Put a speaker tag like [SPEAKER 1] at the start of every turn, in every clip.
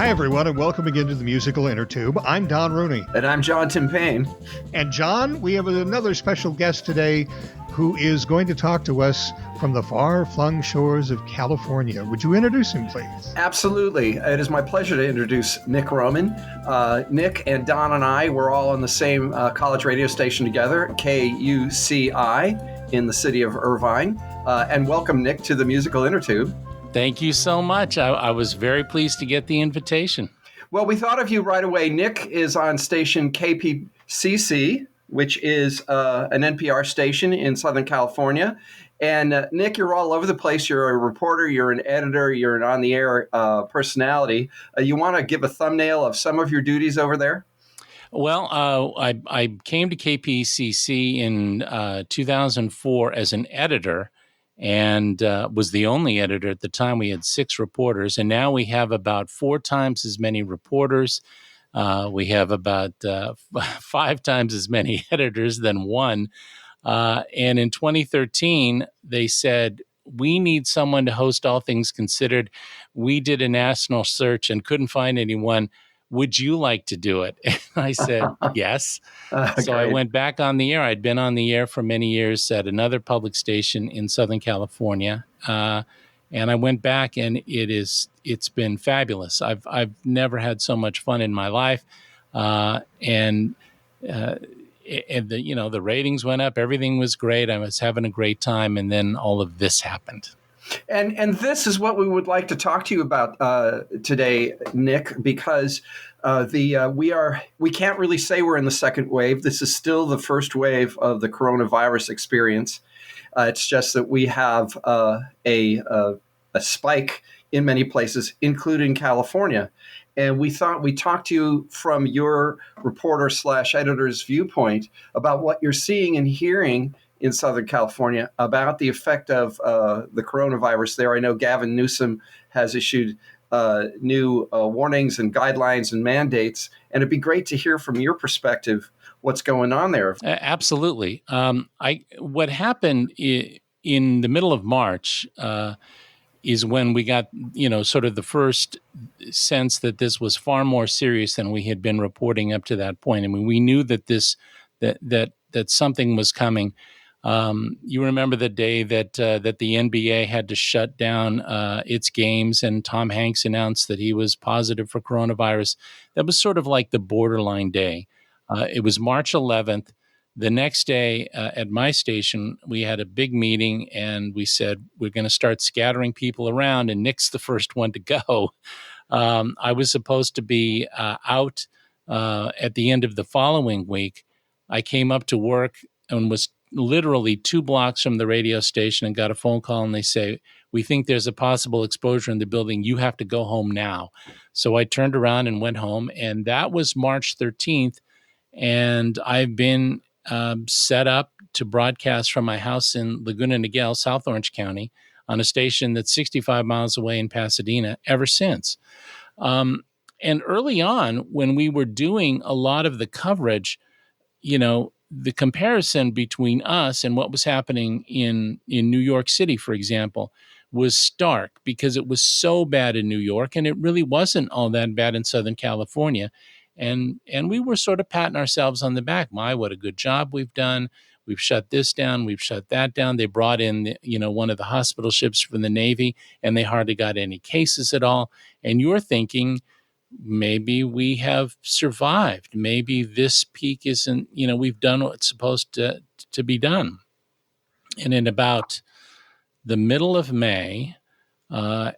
[SPEAKER 1] Hi, everyone, and welcome again to the musical Innertube. I'm Don Rooney.
[SPEAKER 2] And I'm John Timpane.
[SPEAKER 1] And John, we have another special guest today who is going to talk to us from the far-flung shores of California. Would you introduce him, please?
[SPEAKER 2] Absolutely. It is my pleasure to introduce Nick Roman. Nick and Don and I were all on the same college radio station together, KUCI, in the city of Irvine. And welcome, Nick, to the musical Innertube.
[SPEAKER 3] Thank you so much. I was very pleased to get the invitation.
[SPEAKER 2] Well, we thought of you right away. Nick is on station KPCC, which is an NPR station in Southern California. And Nick, you're all over the place. You're a reporter, you're an editor, you're an on-the-air personality. You want to give a thumbnail of some of your duties over there?
[SPEAKER 3] Well, I came to KPCC in 2004 as an editor, and was the only editor at the time. We had 6 reporters, and now we have about 4 times as many reporters. We have about 5 times as many editors than one. And in 2013, they said, we need someone to host All Things Considered. We did a national search and couldn't find anyone. Would you like to do it? And I said, yes. So I went back on the air. I'd been on the air for many years at another public station in Southern California. And I went back, and it's been fabulous. I've never had so much fun in my life. And the ratings went up. Everything was great. I was having a great time. And then all of this happened.
[SPEAKER 2] And this is what we would like to talk to you about today, Nick, because we can't really say we're in the second wave. This is still the first wave of the coronavirus experience. It's just that we have a spike in many places, including California. And we thought we'd talk to you from your reporter/editor's viewpoint about what you're seeing and hearing in Southern California about the effect of the coronavirus there. I know Gavin Newsom has issued new warnings and guidelines and mandates, and it'd be great to hear from your perspective what's going on there.
[SPEAKER 3] Absolutely. What happened in the middle of March is when we got, sort of the first sense that this was far more serious than we had been reporting up to that point. I mean, we knew that that something was coming. You remember the day that the NBA had to shut down its games, and Tom Hanks announced that he was positive for coronavirus. That was sort of like the borderline day. It was March 11th. The next day at my station, we had a big meeting, and we said, we're going to start scattering people around, and Nick's the first one to go. I was supposed to be out at the end of the following week. I came up to work and was literally 2 blocks from the radio station and got a phone call, and they say, we think there's a possible exposure in the building. You have to go home now. So I turned around and went home, and that was March 13th. And I've been set up to broadcast from my house in Laguna Niguel, South Orange County, on a station that's 65 miles away in Pasadena ever since. And early on, when we were doing a lot of the coverage, the comparison between us and what was happening in New York City, for example, was stark, because it was so bad in New York, and it really wasn't all that bad in Southern California. And we were sort of patting ourselves on the back. My, what a good job we've done. We've shut this down. We've shut that down. They brought in, one of the hospital ships from the Navy, and they hardly got any cases at all. And you're thinking, maybe we have survived. Maybe this peak isn't, we've done what's supposed to be done. And in about the middle of May, right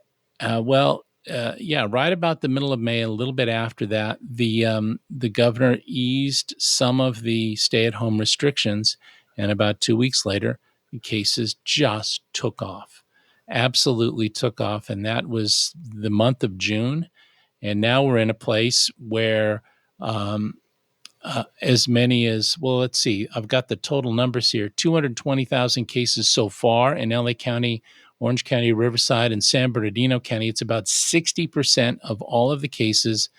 [SPEAKER 3] about the middle of May, a little bit after that, the governor eased some of the stay-at-home restrictions, and about 2 weeks later, the cases just took off, absolutely took off, and that was the month of June. And now we're in a place where as many as, well, let's see, I've got the total numbers here, 220,000 cases so far in LA County, Orange County, Riverside, and San Bernardino County. It's about 60% of all of the cases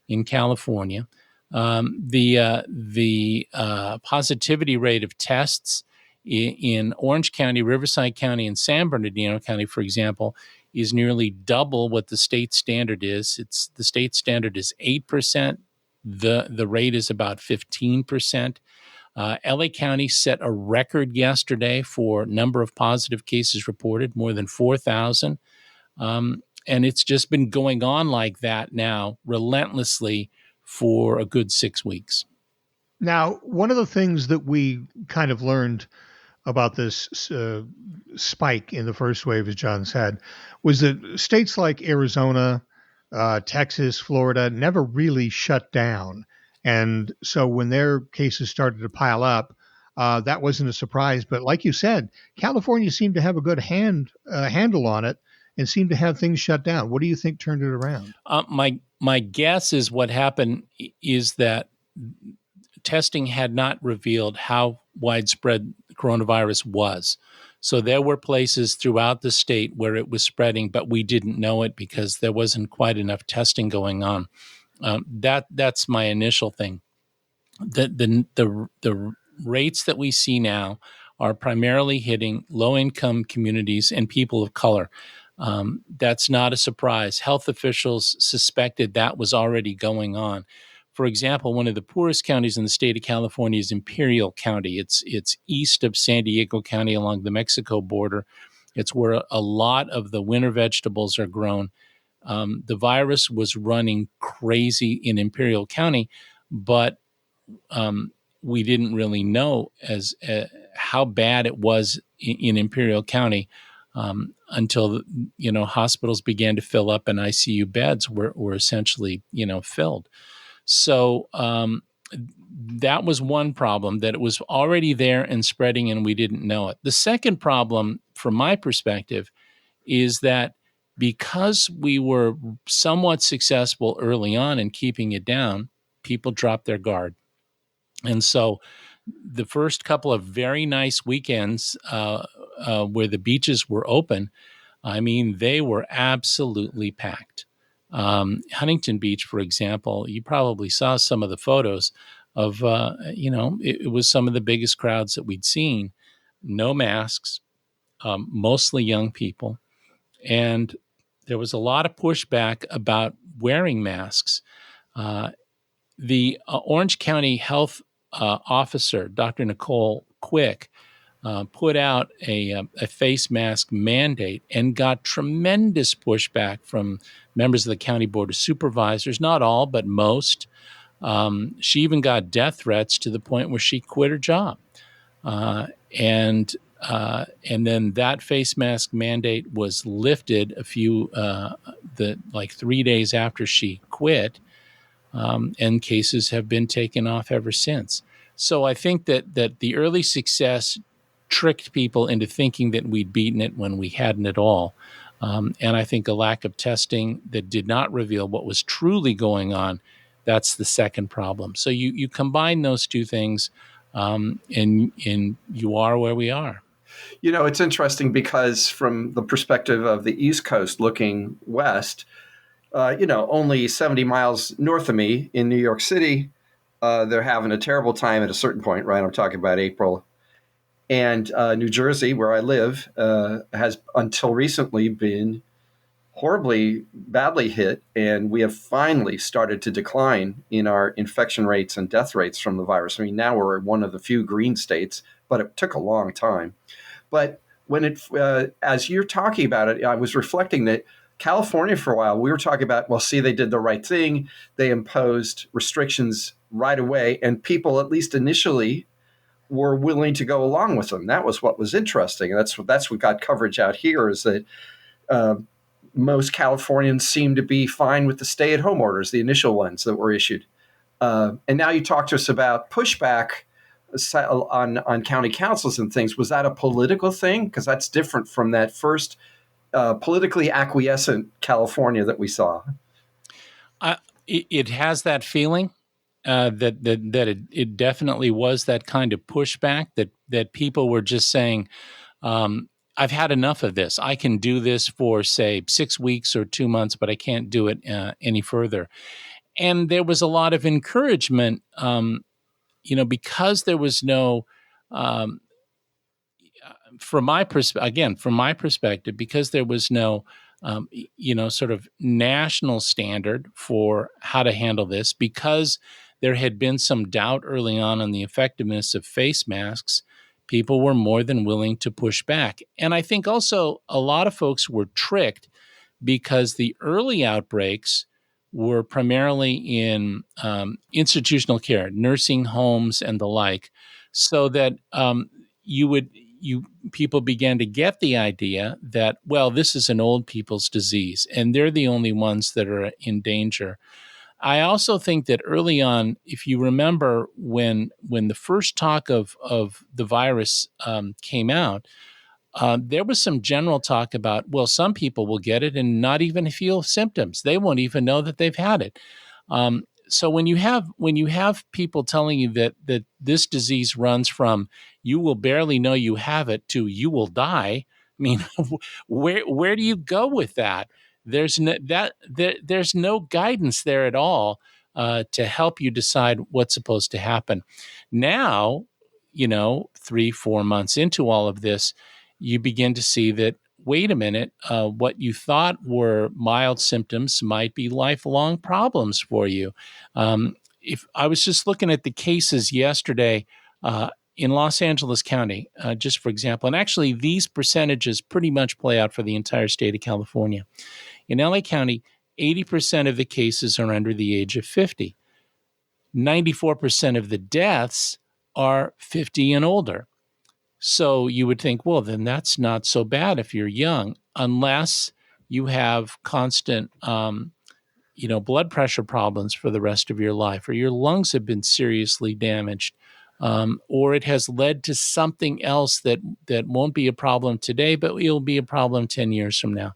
[SPEAKER 3] in California. The positivity rate of tests in Orange County, Riverside County, and San Bernardino County, for example, is nearly double what the state standard is. The state standard is 8%. The rate is about 15%. LA County set a record yesterday for number of positive cases reported, more than 4,000. And it's just been going on like that now relentlessly for a good 6 weeks.
[SPEAKER 1] Now, one of the things that we kind of learned about this spike in the first wave, as John said, was that states like Arizona, Texas, Florida never really shut down. And so when their cases started to pile up, that wasn't a surprise. But like you said, California seemed to have a good handle on it and seemed to have things shut down. What do you think turned it around?
[SPEAKER 3] My guess is what happened is that testing had not revealed how widespread coronavirus was. So there were places throughout the state where it was spreading, but we didn't know it because there wasn't quite enough testing going on. That's my initial thing. The rates that we see now are primarily hitting low-income communities and people of color. That's not a surprise. Health officials suspected that was already going on. For example, one of the poorest counties in the state of California is Imperial County. It's east of San Diego County along the Mexico border. It's where a lot of the winter vegetables are grown. The virus was running crazy in Imperial County, but we didn't really know how bad it was in Imperial County until hospitals began to fill up and ICU beds were essentially filled. So that was one problem, that it was already there and spreading and we didn't know it. The second problem, from my perspective, is that because we were somewhat successful early on in keeping it down, people dropped their guard. And so the first couple of very nice weekends where the beaches were open, I mean, they were absolutely packed. Huntington Beach, for example, you probably saw some of the photos of, it was some of the biggest crowds that we'd seen. No masks, mostly young people. And there was a lot of pushback about wearing masks. The Orange County Health officer, Dr. Nicole Quick, put out a face mask mandate and got tremendous pushback from members of the County Board of Supervisors, not all, but most. She even got death threats to the point where she quit her job. And then that face mask mandate was lifted 3 days after she quit, and cases have been taken off ever since. So I think that the early success tricked people into thinking that we'd beaten it when we hadn't at all. And I think a lack of testing that did not reveal what was truly going on, that's the second problem. So you combine those two things, and you are where we are.
[SPEAKER 2] It's interesting because from the perspective of the East Coast looking west, only 70 miles north of me in New York City, they're having a terrible time at a certain point, right? I'm talking about April. And New Jersey, where I live, has until recently been horribly badly hit. And we have finally started to decline in our infection rates and death rates from the virus. I mean, now we're one of the few green states, but it took a long time. But when as you're talking about it, I was reflecting that California for a while, we were talking about, well, see, they did the right thing. They imposed restrictions right away. And people, at least initially, were willing to go along with them. That was what was interesting. And that's what got coverage out here, is that most Californians seem to be fine with the stay-at-home orders, the initial ones that were issued. And now you talk to us about pushback on county councils and things. Was that a political thing? Because that's different from that first politically acquiescent California that we saw.
[SPEAKER 3] It has that feeling. That it definitely was that kind of pushback that people were just saying, I've had enough of this. I can do this for, say, 6 weeks or 2 months, but I can't do it any further. And there was a lot of encouragement, because there was no, from my perspective, because there was no sort of national standard for how to handle this, because there had been some doubt early on the effectiveness of face masks. People were more than willing to push back. And I think also a lot of folks were tricked because the early outbreaks were primarily in institutional care, nursing homes, and the like, so that people began to get the idea that, well, this is an old people's disease, and they're the only ones that are in danger. I also think that early on, if you remember when the first talk of the virus came out, there was some general talk about, well, some people will get it and not even feel symptoms. They won't even know that they've had it. So when you have people telling you that this disease runs from you will barely know you have it to you will die, I mean, where do you go with that? There's no guidance there at all to help you decide what's supposed to happen. Now, 3-4 months into all of this, you begin to see that, wait a minute, what you thought were mild symptoms might be lifelong problems for you. If I was just looking at the cases yesterday in Los Angeles County, just for example, and actually these percentages pretty much play out for the entire state of California. In LA County, 80% of the cases are under the age of 50. 94% of the deaths are 50 and older. So you would think, well, then that's not so bad if you're young, unless you have constant, blood pressure problems for the rest of your life, or your lungs have been seriously damaged, or it has led to something else that won't be a problem today, but it'll be a problem 10 years from now.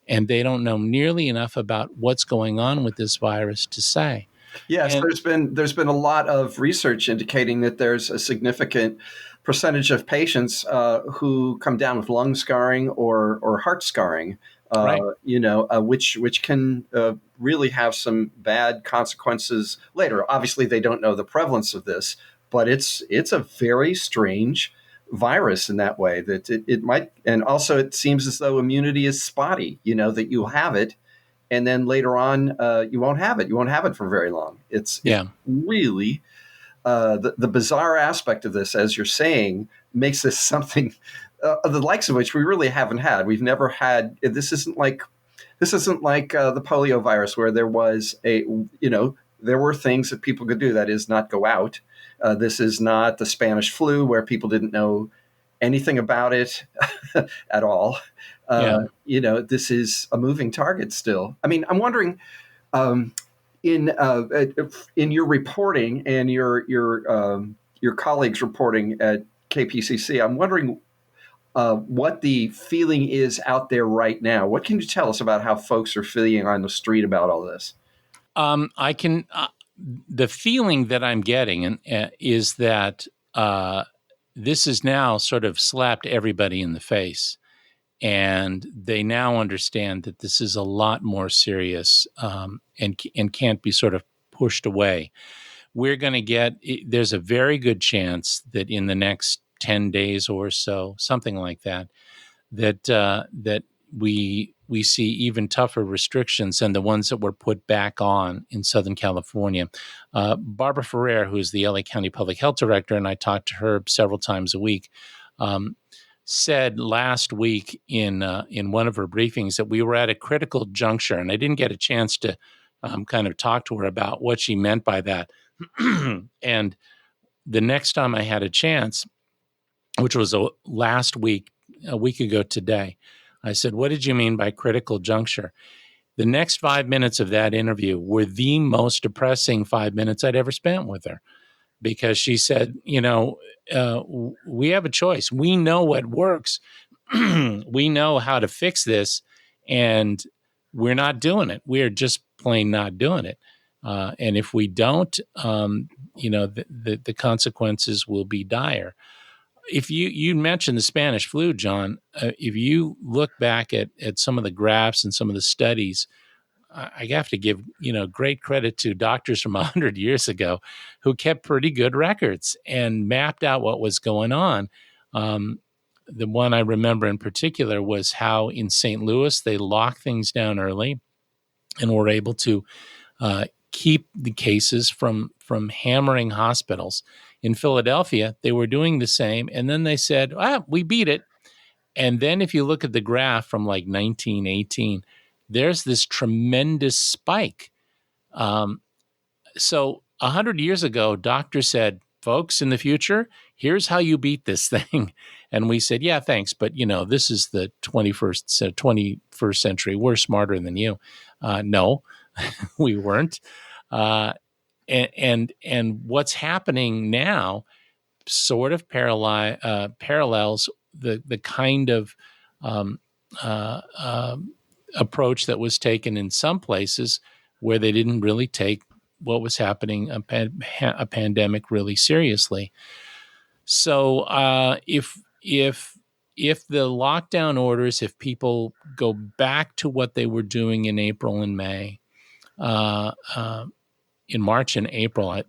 [SPEAKER 3] And they don't know nearly enough about what's going on with this virus to say.
[SPEAKER 2] Yes,
[SPEAKER 3] And
[SPEAKER 2] there's been a lot of research indicating that there's a significant percentage of patients who come down with lung scarring or heart scarring,
[SPEAKER 3] right.
[SPEAKER 2] Which can really have some bad consequences later. Obviously, they don't know the prevalence of this, but it's a very strange virus in that way, that it might, and also it seems as though immunity is spotty. That you'll have it, and then later on you won't have it. You won't have it for very long. It's really the bizarre aspect of this, as you're saying, makes this something the likes of which we really haven't had. We've never had. This isn't like the polio virus, where there was there were things that people could do. That is, not go out. This is not the Spanish flu, where people didn't know anything about it at all. This is a moving target still. I mean, I'm wondering, in your reporting and your colleagues reporting at KPCC, I'm wondering what the feeling is out there right now. What can you tell us about how folks are feeling on the street about all this?
[SPEAKER 3] I can. The feeling that I'm getting is that this has now sort of slapped everybody in the face. And they now understand that this is a lot more serious and can't be sort of pushed away. We're going to there's a very good chance that in the next 10 days or so, something like that, that we see even tougher restrictions than the ones that were put back on in Southern California. Barbara Ferrer, who is the LA County Public Health Director, and I talk to her several times a week, said last week in one of her briefings that we were at a critical juncture, and I didn't get a chance to kind of talk to her about what she meant by that. And the next time I had a chance, which was a week ago today, I said, "What did you mean by critical juncture?" The next 5 minutes of that interview were the most depressing 5 minutes I'd ever spent with her, because she said, we have a choice. We know what works. We know how to fix this, and we're not doing it. We're just plain not doing it. And if we don't, the consequences will be dire. If you mentioned the Spanish flu, John, if you look back at some of the graphs and some of the studies, I have to give great credit to doctors from 100 years ago who kept pretty good records and mapped out what was going on. the one I remember in particular was how in St. Louis they locked things down early and were able to keep the cases from hammering hospitals. In Philadelphia, they were doing the same, and then they said, we beat it. And then if you look at the graph from like 1918, there's this tremendous spike. So 100 years ago, doctors said, folks, in the future, here's how you beat this thing. And we said, yeah, thanks. But, this is the 21st century. We're smarter than you. No, we weren't. And what's happening now sort of parallels the kind of approach that was taken in some places where they didn't really take what was happening, a pandemic, really seriously. So if the lockdown orders, if people go back to what they were doing in April and May, in March and April,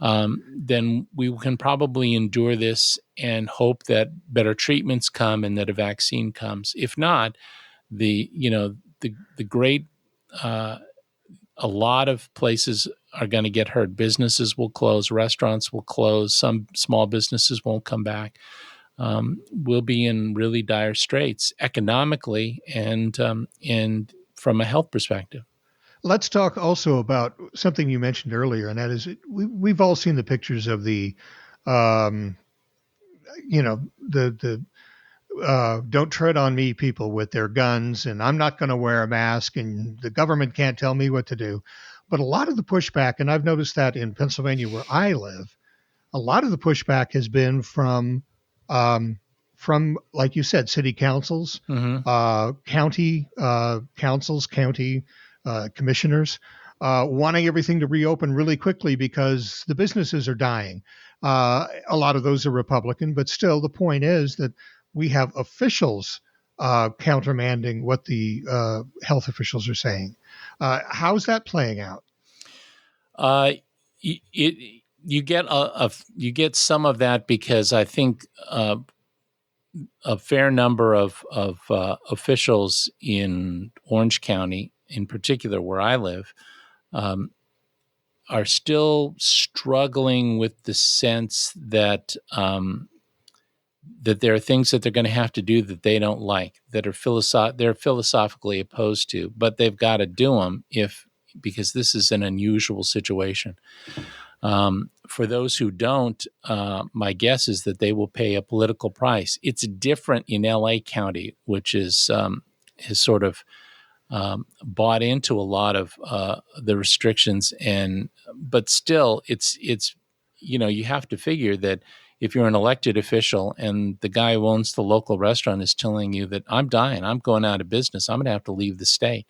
[SPEAKER 3] then we can probably endure this and hope that better treatments come and that a vaccine comes. If not, the great a lot of places are going to get hurt. Businesses will close, restaurants will close, some small businesses won't come back. We'll be in really dire straits economically and from a health perspective.
[SPEAKER 1] Let's talk also about something you mentioned earlier, and that is we've all seen the pictures of the don't tread on me people with their guns, and I'm not going to wear a mask, and the government can't tell me what to do. But a lot of the pushback, and I've noticed that in Pennsylvania where I live, a lot of the pushback has been from like you said, city councils, county councils, county commissioners, wanting everything to reopen really quickly because the businesses are dying. A lot of those are Republican, but still the point is that we have officials countermanding what the health officials are saying. How's that playing out?
[SPEAKER 3] You get some of that because I think a fair number of officials in Orange County, in particular where I live, are still struggling with the sense that that there are things that they're going to have to do that they don't like, that are they're philosophically opposed to, but they've got to do them because this is an unusual situation. For those who don't, my guess is that they will pay a political price. It's different in LA County, which is has sort of bought into a lot of the restrictions, but still, it's you have to figure that if you're an elected official and the guy who owns the local restaurant is telling you that I'm dying, I'm going out of business, I'm going to have to leave the state.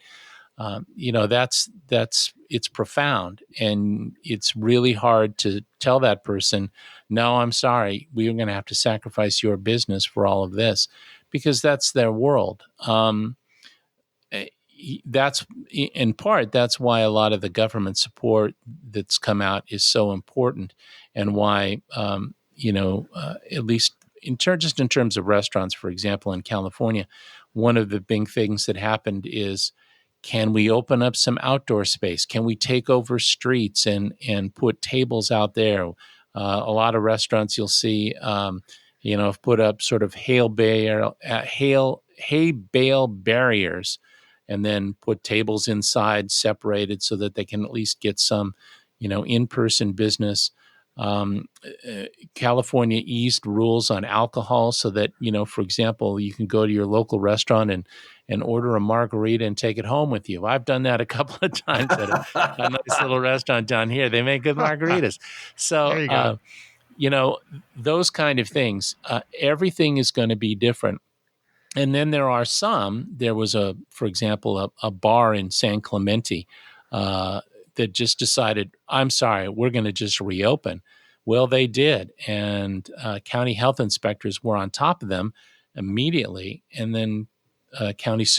[SPEAKER 3] It's profound, and it's really hard to tell that person, no, I'm sorry, we're going to have to sacrifice your business for all of this, because that's their world. That's in part, that's why a lot of the government support that's come out is so important, and why, at least in terms of restaurants, for example, in California, one of the big things that happened is, can we open up some outdoor space? Can we take over streets and put tables out there? A lot of restaurants you'll see, have put up sort of hay bale barriers, and then put tables inside separated so that they can at least get some, in-person business. California eased rules on alcohol so that, for example, you can go to your local restaurant and order a margarita and take it home with you. I've done that a couple of times at a nice little restaurant down here. They make good margaritas. So,
[SPEAKER 1] There you go.
[SPEAKER 3] Those kind of things, everything is going to be different. And then there was for example, a bar in San Clemente that just decided, I'm sorry, we're going to just reopen. Well, they did. And county health inspectors were on top of them immediately. And then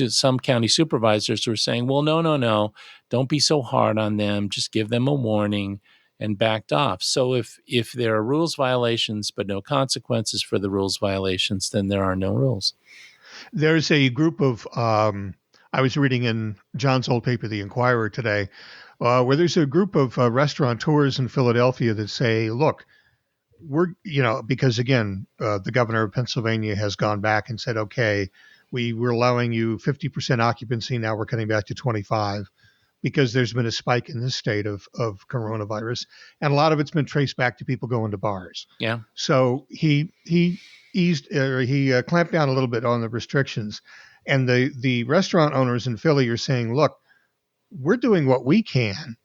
[SPEAKER 3] some county supervisors were saying, well, no, don't be so hard on them. Just give them a warning and backed off. So if there are rules violations but no consequences for the rules violations, then there are no rules.
[SPEAKER 1] There's a group of, I was reading in John's old paper, The Inquirer, today, where there's a group of restaurateurs in Philadelphia that say, look, because again, the governor of Pennsylvania has gone back and said, okay, we were allowing you 50% occupancy. Now we're cutting back to 25 because there's been a spike in this state of coronavirus. And a lot of it's been traced back to people going to bars.
[SPEAKER 3] Yeah.
[SPEAKER 1] So he clamped down a little bit on the restrictions. And the restaurant owners in Philly are saying, look, we're doing what we can.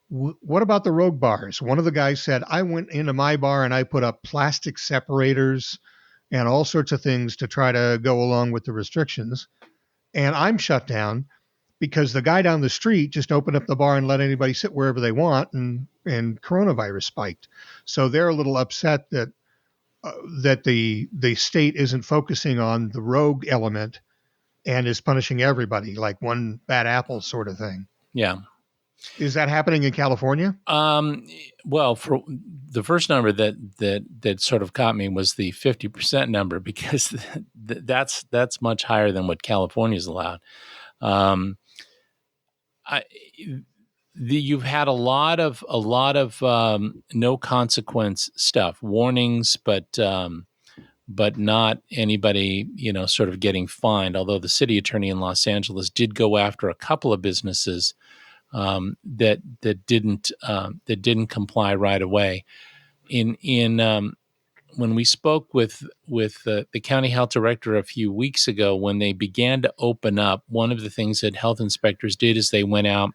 [SPEAKER 1] What about the rogue bars? One of the guys said, I went into my bar and I put up plastic separators and all sorts of things to try to go along with the restrictions. And I'm shut down because the guy down the street just opened up the bar and let anybody sit wherever they want, and coronavirus spiked. So they're a little upset that the state isn't focusing on the rogue element and is punishing everybody like one bad apple sort of thing.
[SPEAKER 3] Yeah.
[SPEAKER 1] Is that happening in California?
[SPEAKER 3] Well, for the first number that sort of caught me was the 50% number, because that's much higher than what California's allowed. You've had a lot of no consequence stuff, warnings, but not anybody, sort of getting fined. Although the city attorney in Los Angeles did go after a couple of businesses that didn't comply right away. When we spoke with the county health director a few weeks ago, when they began to open up, one of the things that health inspectors did is they went out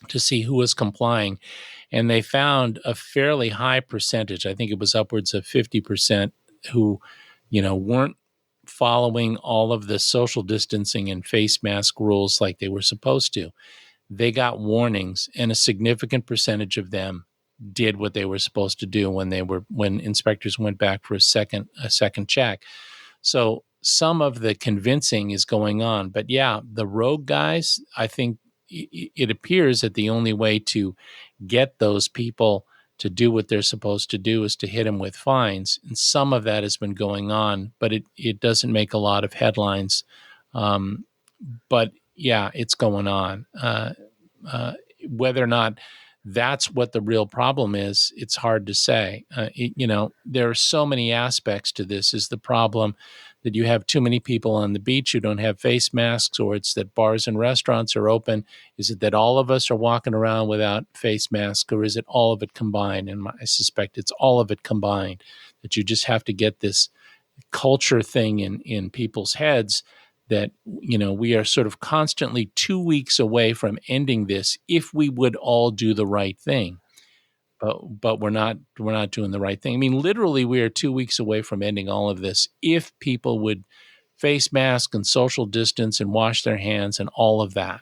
[SPEAKER 3] to see who was complying, and they found a fairly high percentage. I think it was upwards of 50% who, weren't following all of the social distancing and face mask rules like they were supposed to. They got warnings, and a significant percentage of them did what they were supposed to do when inspectors went back for a second check. So some of the convincing is going on, but yeah, the rogue guys, I think it appears that the only way to get those people to do what they're supposed to do is to hit them with fines. And some of that has been going on, but it doesn't make a lot of headlines. But yeah, it's going on. Whether or not that's what the real problem is, it's hard to say. There are so many aspects to this. Is the problem that you have too many people on the beach who don't have face masks, or it's that bars and restaurants are open? Is it that all of us are walking around without face masks, or is it all of it combined? And I suspect it's all of it combined, that you just have to get this culture thing in people's heads that, we are sort of constantly 2 weeks away from ending this if we would all do the right thing. But we're not doing the right thing. I mean, literally, we are 2 weeks away from ending all of this if people would face mask and social distance and wash their hands and all of that.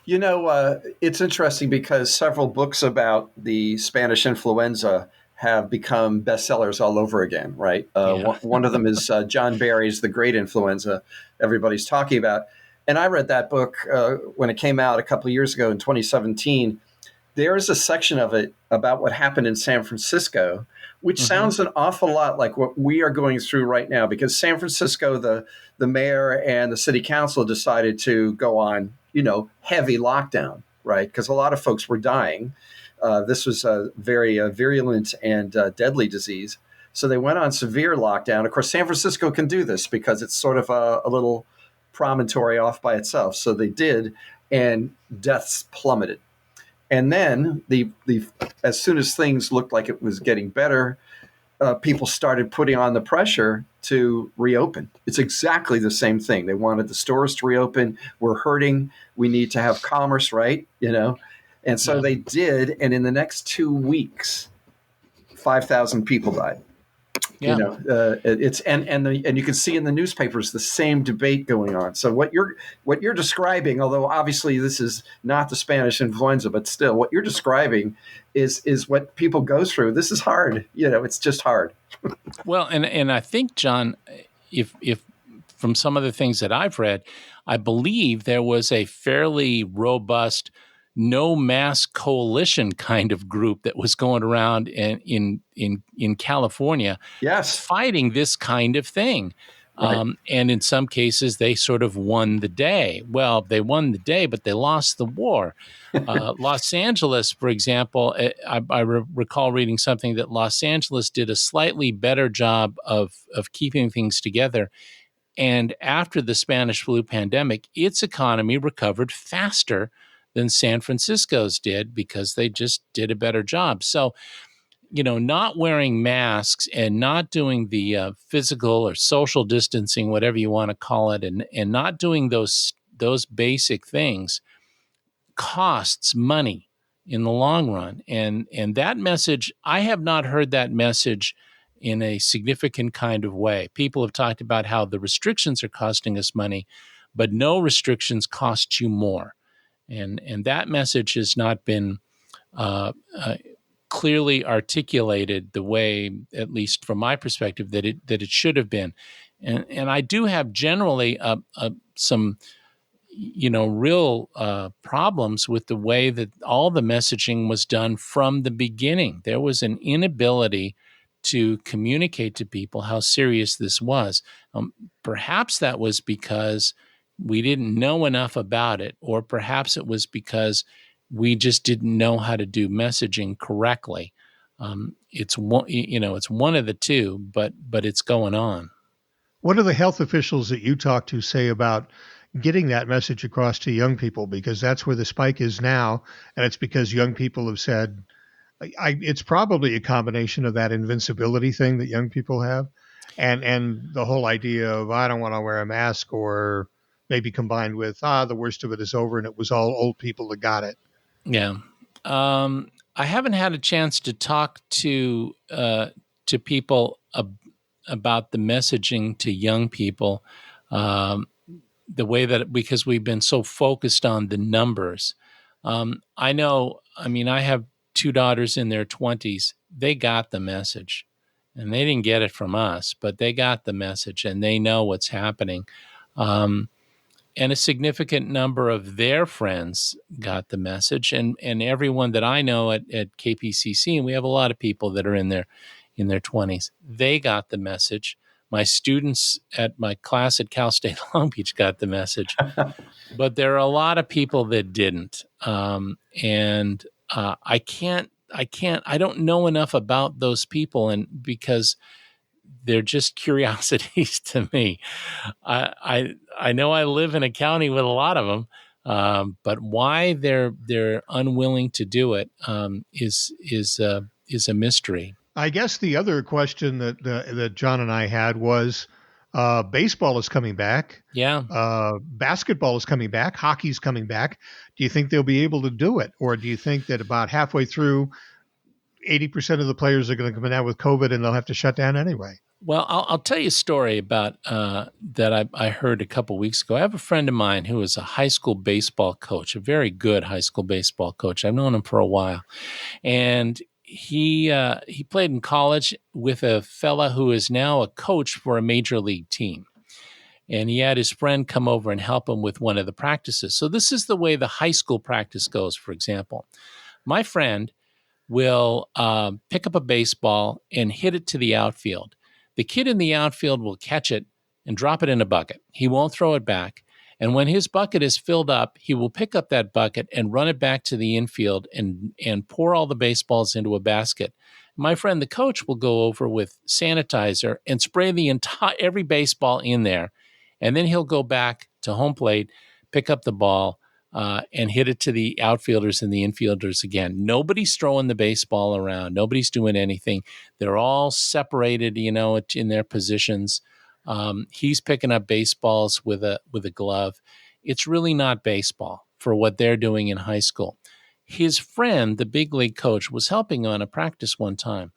[SPEAKER 2] It's interesting because several books about the Spanish influenza have become bestsellers all over again, right? One of them is John Barry's The Great Influenza, everybody's talking about. And I read that book when it came out a couple of years ago in 2017. There is a section of it about what happened in San Francisco, which sounds an awful lot like what we are going through right now, because San Francisco, the mayor and the city council decided to go on, heavy lockdown, right? Because a lot of folks were dying. This was a very virulent and deadly disease. So they went on severe lockdown. Of course, San Francisco can do this because it's sort of a little promontory off by itself. So they did, and deaths plummeted. And then as soon as things looked like it was getting better, people started putting on the pressure to reopen. It's exactly the same thing. They wanted the stores to reopen. We're hurting. We need to have commerce, right? And so they did, and in the next 2 weeks, 5,000 people died.
[SPEAKER 3] Yeah.
[SPEAKER 2] It's and you can see in the newspapers the same debate going on. So what you're describing, although obviously this is not the Spanish influenza, but still, what you're describing is what people go through. This is hard. It's just hard.
[SPEAKER 3] Well, and I think, John, if from some of the things that I've read, I believe there was a fairly robust no mask coalition kind of group that was going around in California
[SPEAKER 2] Yes.
[SPEAKER 3] fighting this kind of thing.
[SPEAKER 2] Right.
[SPEAKER 3] And in some cases, they sort of won the day. Well, they won the day, but they lost the war. Los Angeles, for example, I recall reading something that Los Angeles did a slightly better job of keeping things together. And after the Spanish flu pandemic, its economy recovered faster than San Francisco's did because they just did a better job. So, not wearing masks and not doing the physical or social distancing, whatever you want to call it, and not doing those basic things costs money in the long run. And that message, I have not heard that message in a significant kind of way. People have talked about how the restrictions are costing us money, but no restrictions cost you more. And that message has not been clearly articulated the way, at least from my perspective, that it should have been. And I do have generally some real problems with the way that all the messaging was done from the beginning. There was an inability to communicate to people how serious this was. Perhaps that was because we didn't know enough about it, or perhaps it was because we just didn't know how to do messaging correctly. It's one of the two, but it's going on.
[SPEAKER 1] What do the health officials that you talk to say about getting that message across to young people? Because that's where the spike is now. And it's because young people have said, it's probably a combination of that invincibility thing that young people have and the whole idea of, I don't want to wear a mask, or maybe combined with, the worst of it is over and it was all old people that got it.
[SPEAKER 3] Yeah. I haven't had a chance to talk to people about the messaging to young people, the way that, because we've been so focused on the numbers. I have two daughters in their 20s. They got the message, and they didn't get it from us, but they got the message, and they know what's happening. And a significant number of their friends got the message, and everyone that I know at KPCC, and we have a lot of people that are in their 20s, they got the message. My students at my class at Cal State Long Beach got the message, but there are a lot of people that didn't. I don't know enough about those people, and because they're just curiosities to me. I know I live in a county with a lot of them, but why they're unwilling to do it is a mystery.
[SPEAKER 1] I guess the other question that John and I had was, baseball is coming back.
[SPEAKER 3] Yeah.
[SPEAKER 1] Basketball is coming back. Hockey's coming back. Do you think they'll be able to do it? Or do you think that about halfway through, 80% of the players are going to come out with COVID and they'll have to shut down anyway?
[SPEAKER 3] Well, I'll tell you a story about that I heard a couple weeks ago. I have a friend of mine who is a high school baseball coach, a very good high school baseball coach. I've known him for a while. And he played in college with a fella who is now a coach for a major league team. And he had his friend come over and help him with one of the practices. So this is the way the high school practice goes, for example. My friend will pick up a baseball and hit it to the outfield. The kid in the outfield will catch it and drop it in a bucket. He won't throw it back. And when his bucket is filled up, he will pick up that bucket and run it back to the infield and pour all the baseballs into a basket. My friend, the coach, will go over with sanitizer and spray every baseball in there. And then he'll go back to home plate, pick up the ball, and hit it to the outfielders and the infielders again. Nobody's throwing the baseball around. Nobody's doing anything. They're all separated, in their positions. He's picking up baseballs with a glove. It's really not baseball for what they're doing in high school. His friend, the big league coach, was helping on a practice one time,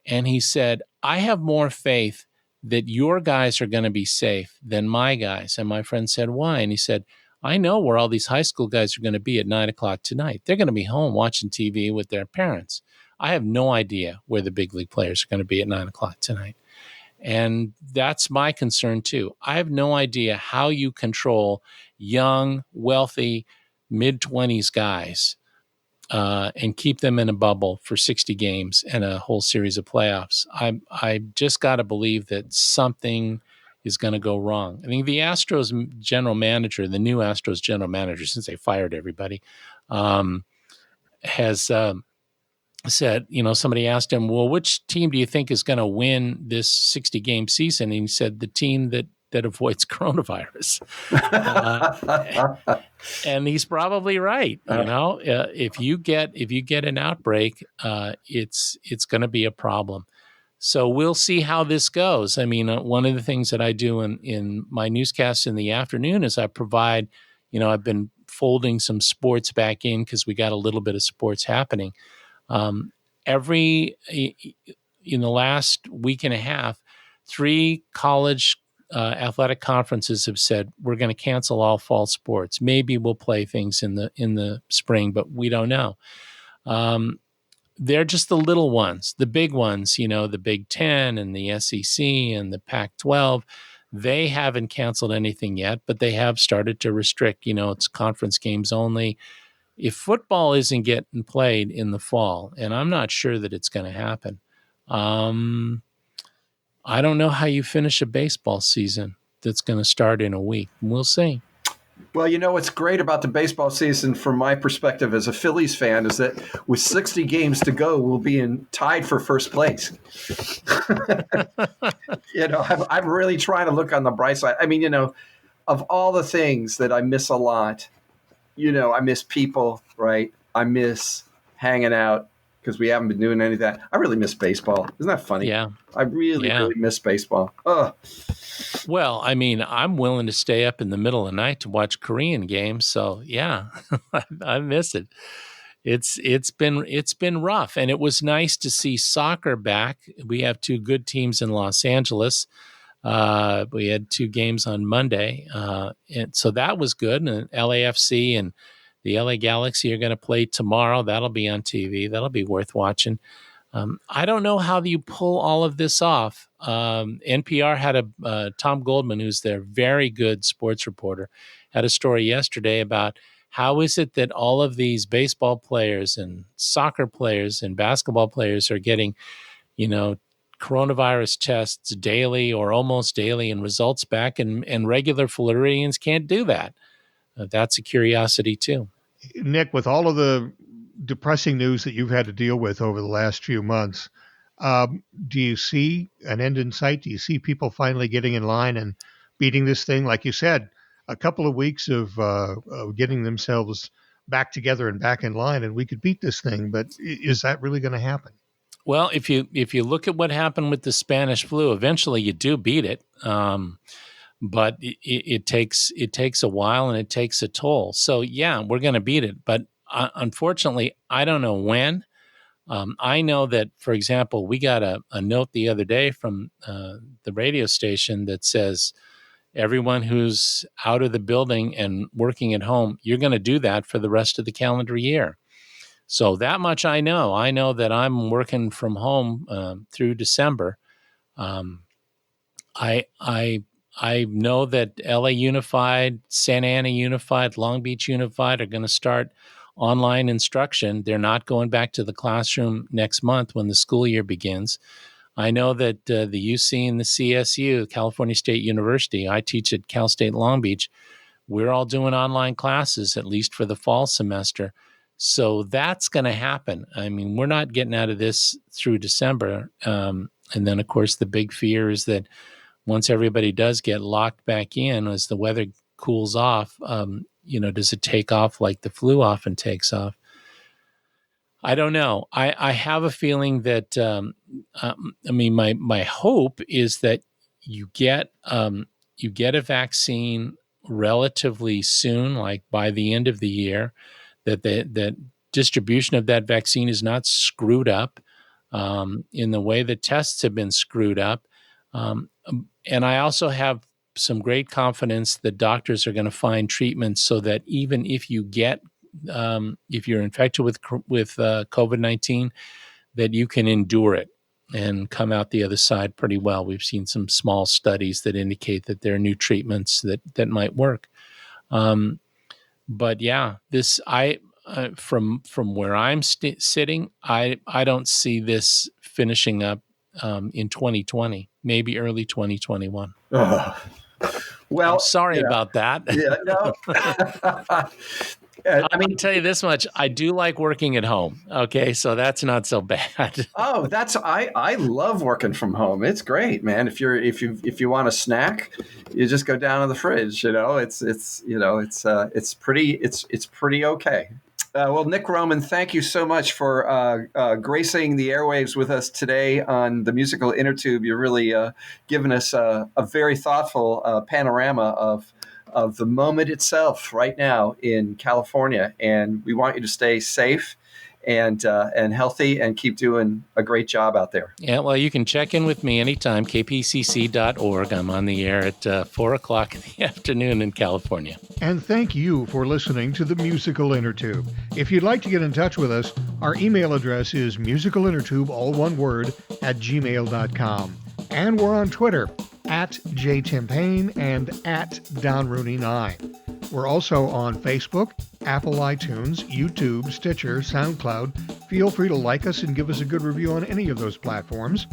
[SPEAKER 3] and he said, I have more faith that your guys are going to be safe than my guys. And my friend said, why? And he said, I know where all these high school guys are going to be at 9:00 tonight. They're going to be home watching TV with their parents. I have no idea where the big league players are going to be at 9:00 tonight. And that's my concern too. I have no idea how you control young, wealthy, mid-20s guys and keep them in a bubble for 60 games and a whole series of playoffs. I just got to believe that something is going to go wrong. I think the Astros general manager, the new Astros general manager, since they fired everybody, has said, somebody asked him, well, which team do you think is going to win this 60-game season? And he said, the team that avoids coronavirus. And he's probably right. If you get an outbreak, it's going to be a problem. So we'll see how this goes. I mean, one of the things that I do in my newscasts in the afternoon is I provide, I've been folding some sports back in because we got a little bit of sports happening. In the last week and a half, 3 college athletic conferences have said we're going to cancel all fall sports. Maybe we'll play things in the spring, but we don't know. They're just the little ones. The big ones, the Big Ten and the SEC and the Pac-12, they haven't canceled anything yet, but they have started to restrict. It's conference games only. If football isn't getting played in the fall, and I'm not sure that it's going to happen, I don't know how you finish a baseball season that's going to start in a week. We'll see.
[SPEAKER 2] Well, what's great about the baseball season from my perspective as a Phillies fan is that with 60 games to go, we'll be tied for first place. I'm really trying to look on the bright side. I mean, of all the things that I miss a lot, I miss people, right? I miss hanging out because we haven't been doing any of that. I really miss baseball. Isn't that funny?
[SPEAKER 3] Yeah.
[SPEAKER 2] I really miss baseball. Ugh.
[SPEAKER 3] Well, I mean, I'm willing to stay up in the middle of the night to watch Korean games. So yeah, I miss it. It's been rough, and it was nice to see soccer back. We have 2 good teams in Los Angeles. We had 2 games on Monday, and so that was good. And LAFC and the LA Galaxy are going to play tomorrow. That'll be on TV. That'll be worth watching. I don't know how you pull all of this off. NPR had Tom Goldman, who's their very good sports reporter, had a story yesterday about how is it that all of these baseball players and soccer players and basketball players are getting, coronavirus tests daily or almost daily and results back, and regular Floridians can't do that. That's a curiosity too.
[SPEAKER 1] Nick, with all of the depressing news that you've had to deal with over the last few months, do you see an end in sight? Do you see people finally getting in line and beating this thing? Like you said, a couple of weeks of getting themselves back together and back in line, and we could beat this thing. But is that really going to happen?
[SPEAKER 3] Well, if you look at what happened with the Spanish flu, eventually you do beat it. But it takes a while and it takes a toll. So yeah, we're going to beat it. But unfortunately, I don't know when. I know that, for example, we got a note the other day from the radio station that says everyone who's out of the building and working at home, you're going to do that for the rest of the calendar year. So that much I know. I know that I'm working from home through December. I know that LA Unified, Santa Ana Unified, Long Beach Unified are going to start online instruction. They're not going back to the classroom next month when the school year begins. I know that the UC and the CSU, California State University, I teach at Cal State Long Beach, we're all doing online classes, at least for the fall semester. So that's going to happen. I mean, we're not getting out of this through December. And then, of course, the big fear is that once everybody does get locked back in, as the weather cools off, does it take off like the flu often takes off? I don't know. I have a feeling that, my hope is that you get a vaccine relatively soon, like by the end of the year, that distribution of that vaccine is not screwed up in the way that tests have been screwed up. And I also have some great confidence that doctors are going to find treatments so that even if you get, if you're infected with COVID-19, that you can endure it and come out the other side pretty well. We've seen some small studies that indicate that there are new treatments that might work. But yeah, this from where I'm sitting, I don't see this finishing up in 2020, maybe early 2021.
[SPEAKER 2] Well,
[SPEAKER 3] I'm sorry about that.
[SPEAKER 2] Yeah, no.
[SPEAKER 3] I mean, tell you this much: I do like working at home. Okay, so that's not so bad.
[SPEAKER 2] Oh, I love working from home. It's great, man. If you want a snack, you just go down to the fridge. It's pretty okay. Well, Nick Roman, thank you so much for gracing the airwaves with us today on the Musical Innertube. You're really given us a very thoughtful panorama of the moment itself right now in California, and we want you to stay safe and healthy and keep doing a great job out there.
[SPEAKER 3] Yeah, well, you can check in with me anytime, kpcc.org. I'm on the air at 4 o'clock in the afternoon in California.
[SPEAKER 1] And thank you for listening to the Musical Innertube. If you'd like to get in touch with us, our email address is musicalinnertube, all one word, @gmail.com. And we're on Twitter, @JTimPayne and @DonRooney9. We're also on Facebook, Apple iTunes, YouTube, Stitcher, SoundCloud. Feel free to like us and give us a good review on any of those platforms.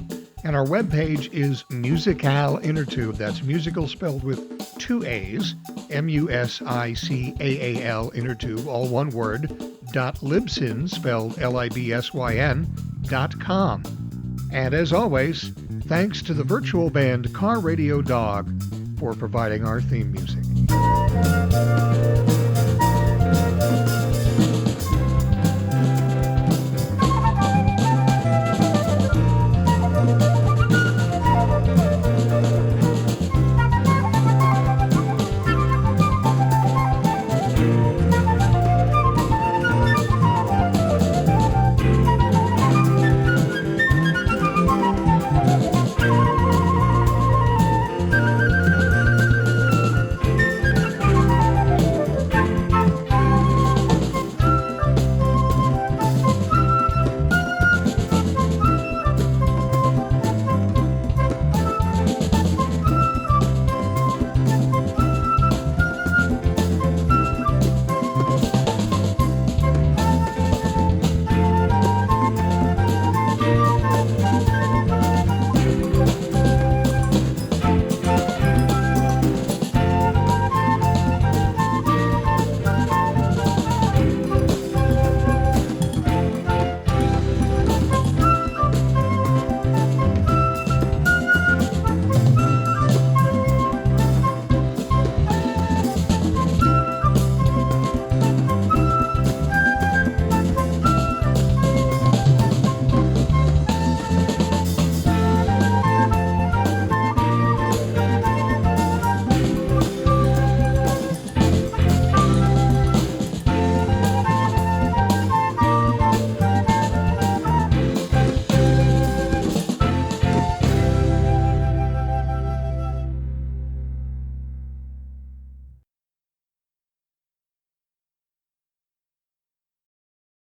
[SPEAKER 1] And our webpage is Musical Innertube. That's musical spelled with 2 A's, MUSICAAL Innertube, all one word, .libsyn, spelled LIBSYN.com. And as always, thanks to the virtual band Car Radio Dog for providing our theme music.